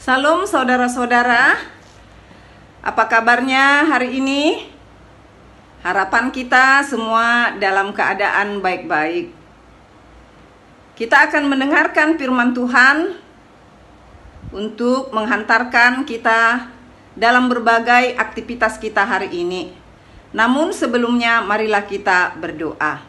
Salam saudara-saudara, apa kabarnya hari ini? Harapan kita semua dalam keadaan baik-baik. Kita akan mendengarkan firman Tuhan untuk menghantarkan kita dalam berbagai aktivitas kita hari ini. Namun sebelumnya marilah kita berdoa.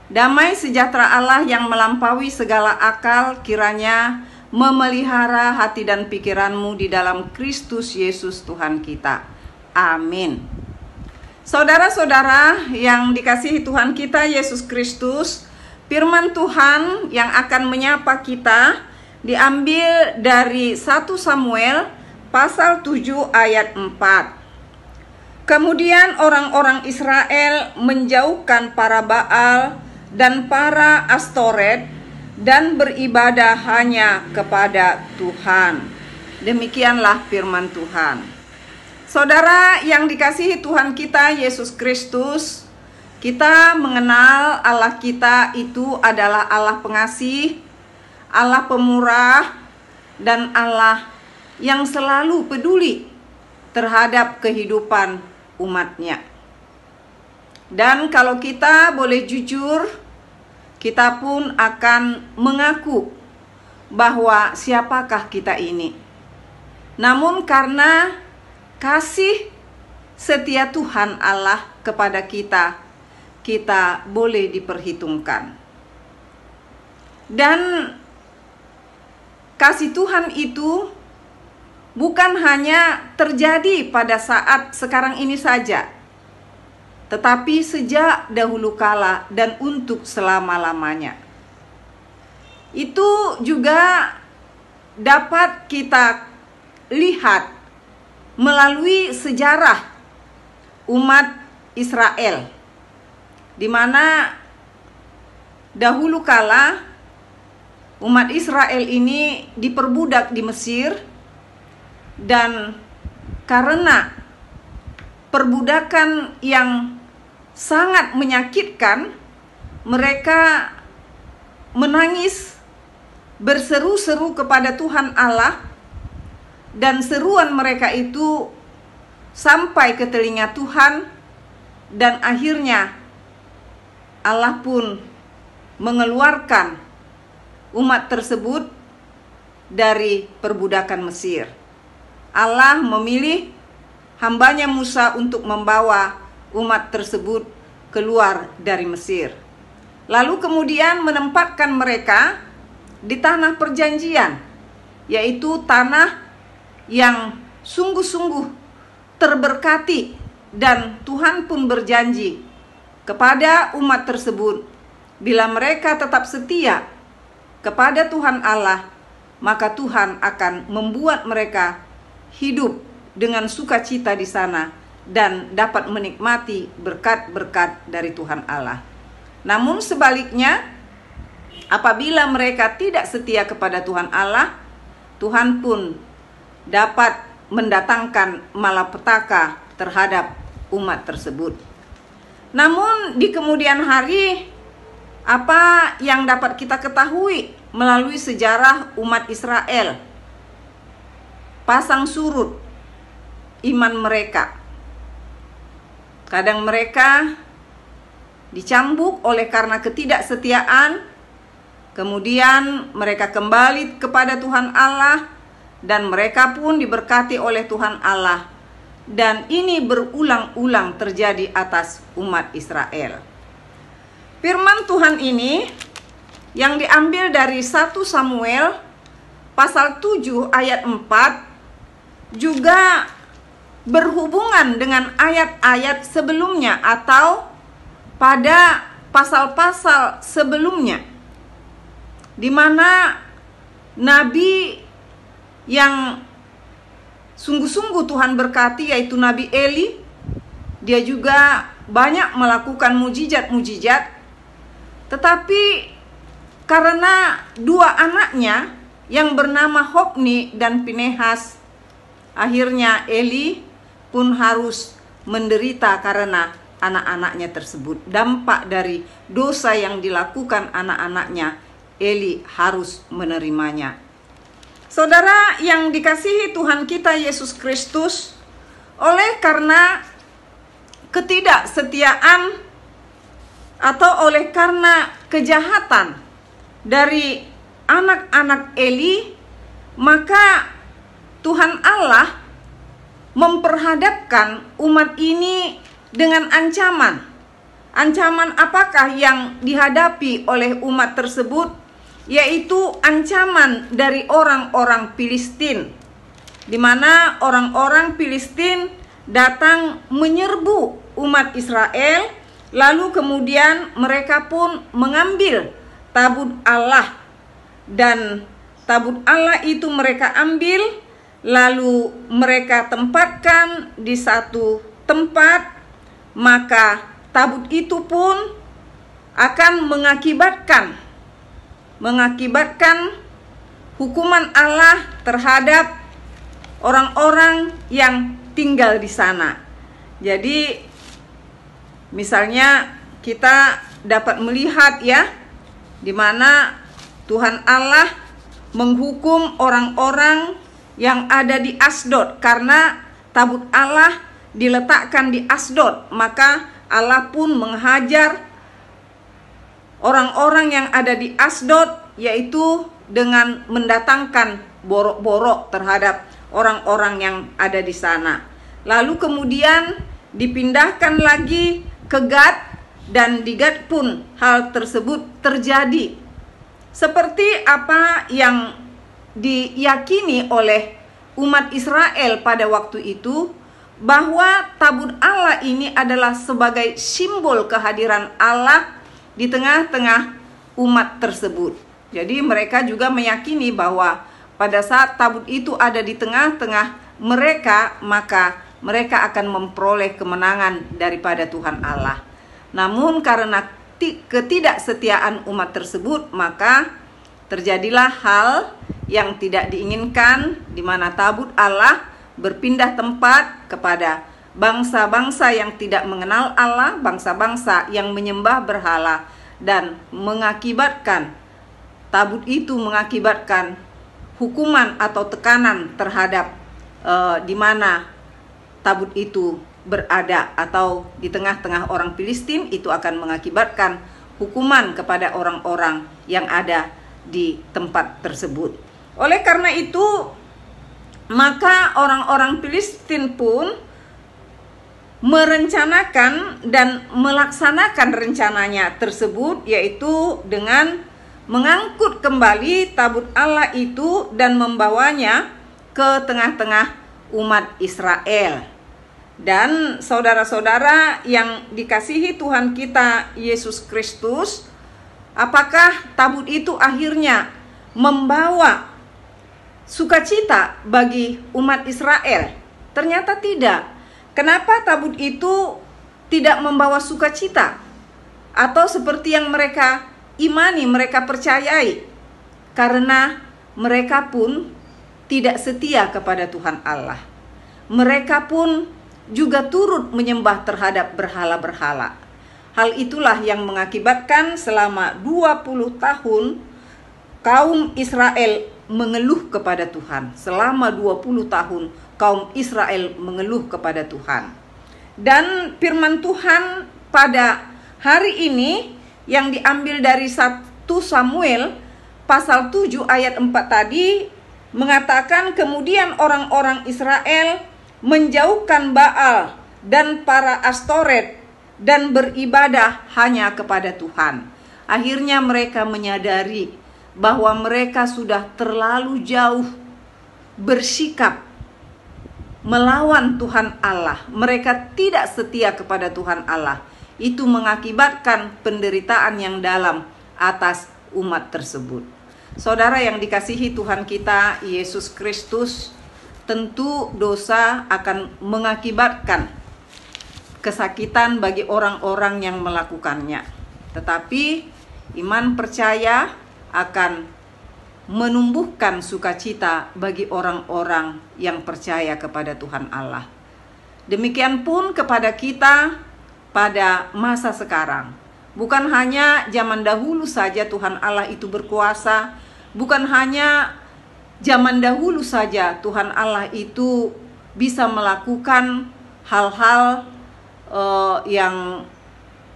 Damai sejahtera Allah yang melampaui segala akal kiranya memelihara hati dan pikiranmu di dalam Kristus Yesus Tuhan kita. Amin. Saudara-saudara yang dikasihi Tuhan kita Yesus Kristus, firman Tuhan yang akan menyapa kita diambil dari 1 Samuel pasal 7 ayat 4. Kemudian orang-orang Israel menjauhkan para Baal dan para Astoret dan beribadah hanya kepada Tuhan. Demikianlah firman Tuhan. Saudara yang dikasihi Tuhan kita Yesus Kristus, kita mengenal Allah kita itu adalah Allah pengasih, Allah pemurah, dan Allah yang selalu peduli terhadap kehidupan umatnya. Dan kalau kita boleh jujur, kita pun akan mengaku bahwa siapakah kita ini. Namun karena kasih setia Tuhan Allah kepada kita, kita boleh diperhitungkan. Dan kasih Tuhan itu bukan hanya terjadi pada saat sekarang ini saja, tetapi sejak dahulu kala dan untuk selama-lamanya. Itu juga dapat kita lihat melalui sejarah umat Israel, di mana dahulu kala umat Israel ini diperbudak di Mesir, dan karena perbudakan yang sangat menyakitkan, mereka menangis, berseru-seru kepada Tuhan Allah, dan seruan mereka itu sampai ke telinga Tuhan, dan akhirnya Allah pun mengeluarkan umat tersebut dari perbudakan Mesir. Allah memilih hambanya Musa untuk membawa umat tersebut keluar dari Mesir. Lalu kemudian menempatkan mereka di tanah perjanjian, yaitu tanah yang sungguh-sungguh terberkati, dan Tuhan pun berjanji kepada umat tersebut, bila mereka tetap setia kepada Tuhan Allah, maka Tuhan akan membuat mereka hidup dengan sukacita di sana dan dapat menikmati berkat-berkat dari Tuhan Allah. Namun sebaliknya, apabila mereka tidak setia kepada Tuhan Allah, Tuhan pun dapat mendatangkan malapetaka terhadap umat tersebut. Namun di kemudian hari, apa yang dapat kita ketahui melalui sejarah umat Israel? Pasang surut iman mereka. Kadang mereka dicambuk oleh karena ketidaksetiaan, kemudian mereka kembali kepada Tuhan Allah, dan mereka pun diberkati oleh Tuhan Allah. Dan ini berulang-ulang terjadi atas umat Israel. Firman Tuhan ini yang diambil dari 1 Samuel pasal 7 ayat 4 juga berhubungan dengan ayat-ayat sebelumnya atau pada pasal-pasal sebelumnya, di mana nabi yang sungguh-sungguh Tuhan berkati, yaitu Nabi Eli, dia juga banyak melakukan mujizat-mujizat, tetapi karena dua anaknya yang bernama Hofni dan Pinehas, akhirnya Eli pun harus menderita karena anak-anaknya tersebut. Dampak dari dosa yang dilakukan anak-anaknya, Eli harus menerimanya. Saudara yang dikasihi Tuhan kita Yesus Kristus, oleh karena ketidaksetiaan atau oleh karena kejahatan dari anak-anak Eli, maka Tuhan Allah memperhadapkan umat ini dengan ancaman. Ancaman apakah yang dihadapi oleh umat tersebut? Yaitu ancaman dari orang-orang Filistin, di mana orang-orang Filistin datang menyerbu umat Israel, lalu kemudian mereka pun mengambil tabut Allah, dan tabut Allah itu mereka ambil, lalu mereka tempatkan di satu tempat, maka tabut itu pun akan mengakibatkan hukuman Allah terhadap orang-orang yang tinggal di sana. Jadi misalnya kita dapat melihat ya, di mana Tuhan Allah menghukum orang-orang yang ada di Asdod karena tabut Allah diletakkan di Asdod, maka Allah pun menghajar orang-orang yang ada di Asdod, yaitu dengan mendatangkan borok-borok terhadap orang-orang yang ada di sana. Lalu kemudian dipindahkan lagi ke Gad, dan di Gad pun hal tersebut terjadi. Seperti apa yang diyakini oleh umat Israel pada waktu itu, bahwa tabut Allah ini adalah sebagai simbol kehadiran Allah di tengah-tengah umat tersebut. Jadi mereka juga meyakini bahwa pada saat tabut itu ada di tengah-tengah mereka, maka mereka akan memperoleh kemenangan daripada Tuhan Allah. Namun karena ketidaksetiaan umat tersebut, maka terjadilah hal yang tidak diinginkan, di mana tabut Allah berpindah tempat kepada bangsa-bangsa yang tidak mengenal Allah, bangsa-bangsa yang menyembah berhala, dan tabut itu mengakibatkan hukuman atau tekanan terhadap di mana tabut itu berada, atau di tengah-tengah orang Filistin, itu akan mengakibatkan hukuman kepada orang-orang yang ada di tempat tersebut. Oleh karena itu, maka orang-orang Filistin pun merencanakan dan melaksanakan rencananya tersebut, yaitu dengan mengangkut kembali tabut Allah itu dan membawanya ke tengah-tengah umat Israel. Dan saudara-saudara yang dikasihi Tuhan kita Yesus Kristus, apakah tabut itu akhirnya membawa sukacita bagi umat Israel? Ternyata tidak. Kenapa tabut itu tidak membawa sukacita? Atau seperti yang mereka imani, mereka percayai, karena mereka pun tidak setia kepada Tuhan Allah. Mereka pun juga turut menyembah terhadap berhala-berhala. Hal itulah yang mengakibatkan selama 20 tahun kaum Israel mengeluh kepada Tuhan. Selama 20 tahun kaum Israel mengeluh kepada Tuhan. Dan firman Tuhan pada hari ini yang diambil dari 1 Samuel pasal 7 ayat 4 tadi mengatakan, kemudian orang-orang Israel menjauhkan Baal dan para Astoret dan beribadah hanya kepada Tuhan. Akhirnya mereka menyadari bahwa mereka sudah terlalu jauh bersikap melawan Tuhan Allah. Mereka tidak setia kepada Tuhan Allah. Itu mengakibatkan penderitaan yang dalam atas umat tersebut. Saudara yang dikasihi Tuhan kita Yesus Kristus, tentu dosa akan mengakibatkan kesakitan bagi orang-orang yang melakukannya. Tetapi iman percaya akan menumbuhkan sukacita bagi orang-orang yang percaya kepada Tuhan Allah. Demikian pun kepada kita pada masa sekarang. Bukan hanya zaman dahulu saja Tuhan Allah itu berkuasa, bukan hanya zaman dahulu saja Tuhan Allah itu bisa melakukan hal-hal yang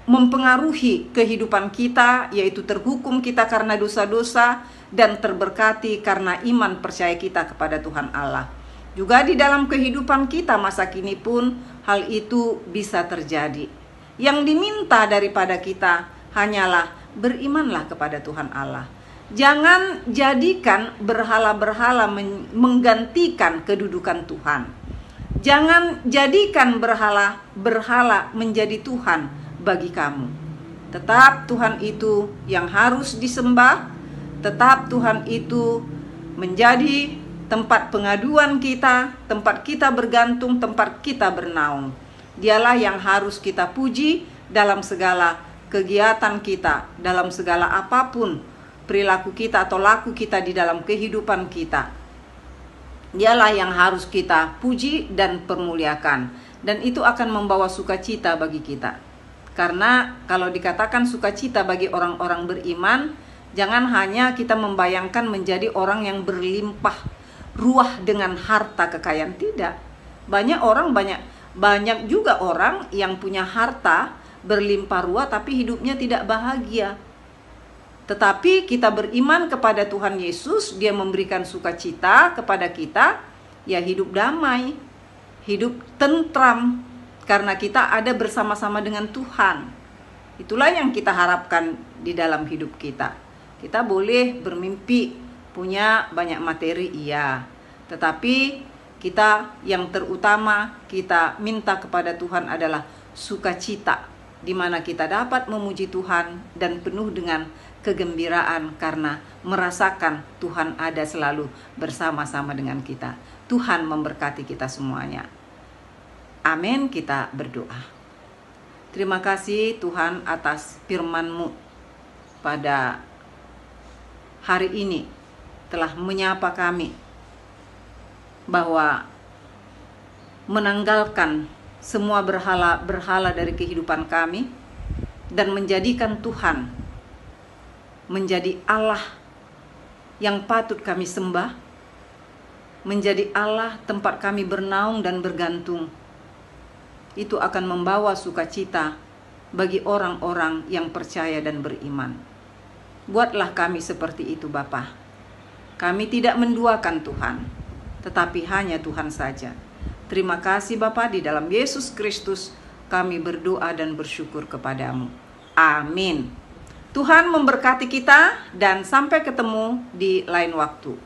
mempengaruhi kehidupan kita, yaitu terhukum kita karena dosa-dosa dan terberkati karena iman percaya kita kepada Tuhan Allah. Juga di dalam kehidupan kita masa kini pun hal itu bisa terjadi. Yang diminta daripada kita hanyalah berimanlah kepada Tuhan Allah. Jangan jadikan berhala-berhala menggantikan kedudukan Tuhan. Jangan jadikan berhala menjadi Tuhan bagi kamu. Tetap Tuhan itu yang harus disembah. Tetap Tuhan itu menjadi tempat pengaduan kita, tempat kita bergantung, tempat kita bernaung. Dialah yang harus kita puji dalam segala kegiatan kita, dalam segala apapun perilaku kita atau laku kita di dalam kehidupan kita. Dialah yang harus kita puji dan permuliakan. Dan itu akan membawa sukacita bagi kita. Karena kalau dikatakan sukacita bagi orang-orang beriman, jangan hanya kita membayangkan menjadi orang yang berlimpah ruah dengan harta kekayaan. Tidak. Banyak juga orang yang punya harta berlimpah ruah tapi hidupnya tidak bahagia. Tetapi kita beriman kepada Tuhan Yesus, Dia memberikan sukacita kepada kita, ya hidup damai, hidup tentram, karena kita ada bersama-sama dengan Tuhan. Itulah yang kita harapkan di dalam hidup kita. Kita boleh bermimpi, punya banyak materi, iya. Tetapi kita yang terutama kita minta kepada Tuhan adalah sukacita, di mana kita dapat memuji Tuhan dan penuh dengan kegembiraan karena merasakan Tuhan ada selalu bersama-sama dengan kita. Tuhan memberkati kita semuanya. Amin, kita berdoa. Terima kasih Tuhan atas firman-Mu pada hari ini telah menyapa kami bahwa menanggalkan semua berhala dari kehidupan kami dan menjadikan Tuhan menjadi Allah yang patut kami sembah, menjadi Allah tempat kami bernaung dan bergantung. Itu akan membawa sukacita bagi orang-orang yang percaya dan beriman. Buatlah kami seperti itu Bapa. Kami tidak menduakan Tuhan, tetapi hanya Tuhan saja. Terima kasih Bapa, di dalam Yesus Kristus kami berdoa dan bersyukur kepadamu. Amin. Tuhan memberkati kita dan sampai ketemu di lain waktu.